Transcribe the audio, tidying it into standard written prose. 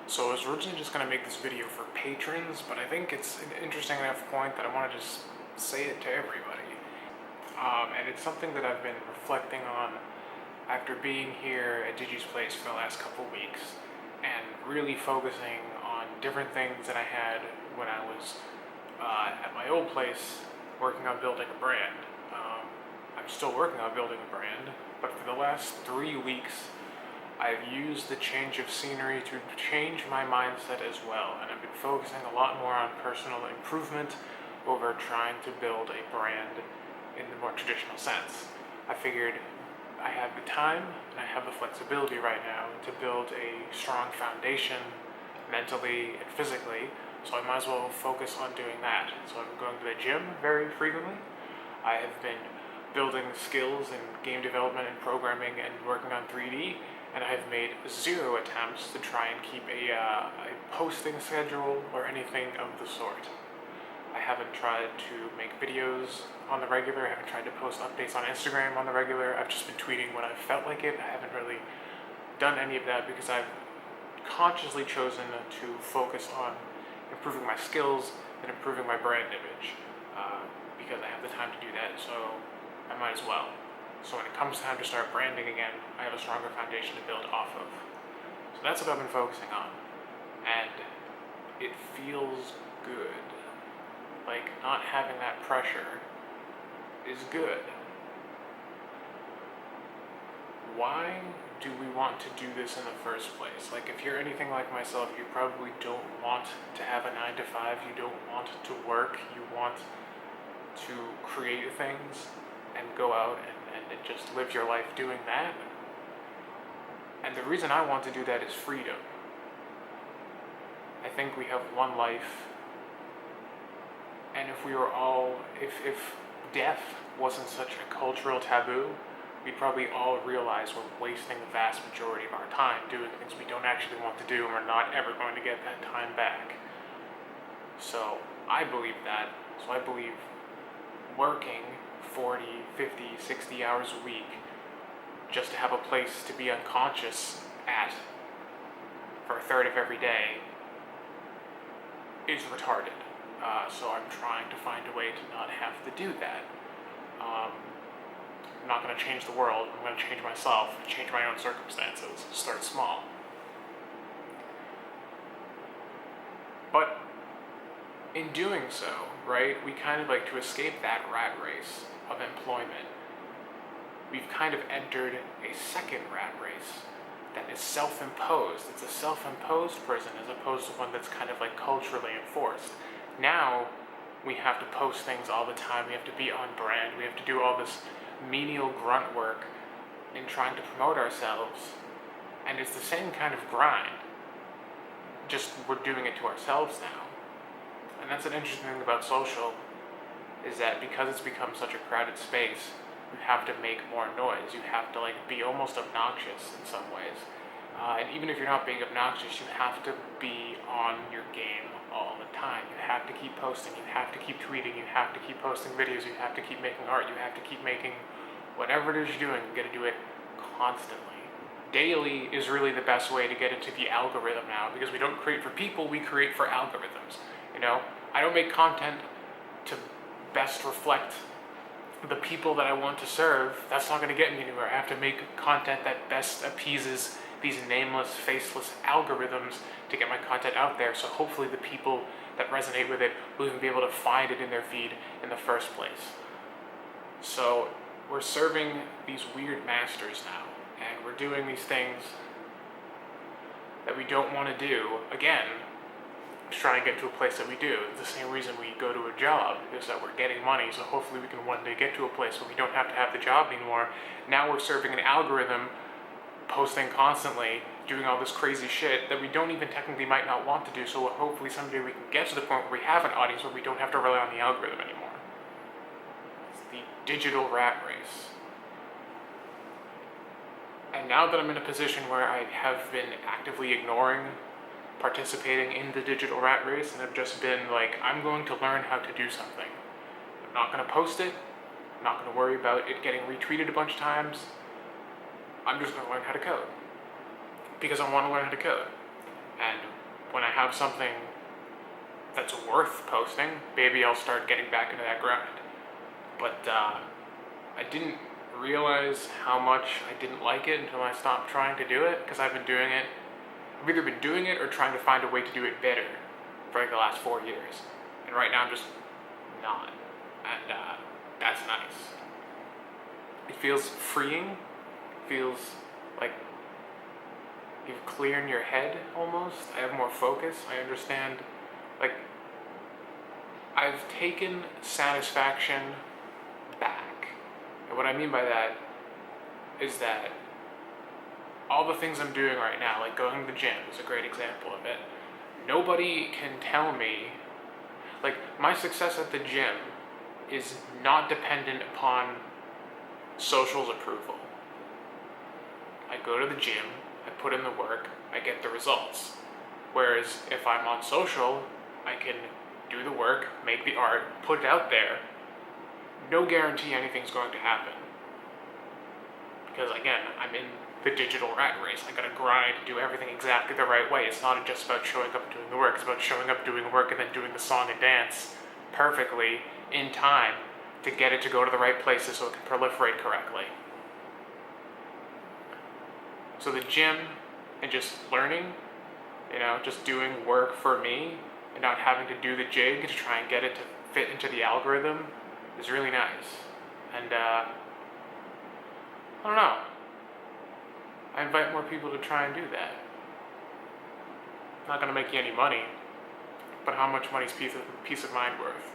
So I was originally just going to make this video for patrons, but I think it's an interesting enough point that I want to just say it to everybody. And it's something that I've been reflecting on after being here at Digi's Place for the last couple weeks and really focusing on different things that I had when I was at my old place working on building a brand. I'm still working on building a brand, but for the last 3 weeks I've used the change of scenery to change my mindset as well, and I've been focusing a lot more on personal improvement over trying to build a brand in the more traditional sense. I figured I have the time and I have the flexibility right now to build a strong foundation mentally and physically, so I might as well focus on doing that. So I'm going to the gym very frequently. I have been building skills in game development and programming and working on 3D, and I have made 0 attempts to try and keep a posting schedule or anything of the sort. I haven't tried to make videos on the regular, I haven't tried to post updates on Instagram on the regular. I've just been tweeting when I felt like it. I haven't really done any of that because I've consciously chosen to focus on improving my skills and improving my brand image because I have the time to do that, so I might as well. So when it comes time to start branding again, I have a stronger foundation to build off of. So that's what I've been focusing on. And it feels good. Like, not having that pressure is good. Why do we want to do this in the first place? Like, if you're anything like myself, you probably don't want to have a 9 to 5, you don't want to work, you want to create things and go out and just live your life doing that. And the reason I want to do that is freedom. I think we have one life, and if we were all, if death wasn't such a cultural taboo, we'd probably all realize we're wasting the vast majority of our time doing things we don't actually want to do, and we're not ever going to get that time back. So I believe that. So I believe working 40, 50, 60 hours a week just to have a place to be unconscious at for a third of every day is retarded. So I'm trying to find a way to not have to do that. I'm not going to change the world, I'm going to change myself, change my own circumstances, start small. But in doing so, right, we kind of like to escape that rat race of employment. We've kind of entered a second rat race that is self-imposed. It's a self-imposed prison as opposed to one that's kind of like culturally enforced. Now we have to post things all the time, we have to be on brand, we have to do all this menial grunt work in trying to promote ourselves, and it's the same kind of grind, just we're doing it to ourselves now. And that's an interesting thing about social, is that because it's become such a crowded space, you have to make more noise, you have to be almost obnoxious in some ways. And even if you're not being obnoxious, you have to be on your game all the time. You have to keep posting, you have to keep tweeting, you have to keep posting videos, you have to keep making art, you have to keep making whatever it is you're doing, you gotta do it constantly. Daily is really the best way to get into the algorithm now, because we don't create for people, we create for algorithms. I don't make content to best reflect the people that I want to serve. That's not going to get me anywhere. I have to make content that best appeases these nameless, faceless algorithms to get my content out there, so hopefully the people that resonate with it will even be able to find it in their feed in the first place. So we're serving these weird masters now, and we're doing these things that we don't want to do, again, to try and get to a place that we do. It's the same reason we go to a job, is that we're getting money, so hopefully we can one day get to a place where we don't have to have the job anymore. Now we're serving an algorithm, posting constantly, doing all this crazy shit that we don't even technically might not want to do, so hopefully someday we can get to the point where we have an audience where we don't have to rely on the algorithm anymore. It's the digital rat race. And now that I'm in a position where I have been actively ignoring participating in the digital rat race, and I've just been like, I'm going to learn how to do something. I'm not going to post it, I'm not going to worry about it getting retweeted a bunch of times. I'm just going to learn how to code. Because I want to learn how to code. And when I have something that's worth posting, maybe I'll start getting back into that grind. But I didn't realize how much I didn't like it until I stopped trying to do it, because I've either been doing it or trying to find a way to do it better for like the last 4 years. And right now I'm just not. And that's nice. It feels freeing, feels like you've clear in your head almost. I have more focus. I understand, like, I've taken satisfaction back. And what I mean by that is that all the things I'm doing right now, like going to the gym is a great example of it. Nobody can tell me, like, my success at the gym is not dependent upon social's approval. I go to the gym, I put in the work, I get the results. Whereas if I'm on social, I can do the work, make the art, put it out there. No guarantee anything's going to happen. Because again, I'm in the digital rat race. I gotta grind, do everything exactly the right way. It's not just about showing up and doing the work, it's about showing up, doing work, and then doing the song and dance perfectly in time to get it to go to the right places so it can proliferate correctly. So the gym and just learning, just doing work for me and not having to do the jig to try and get it to fit into the algorithm is really nice. And I don't know. I invite more people to try and do that. Not gonna make you any money, but how much money is peace of mind worth?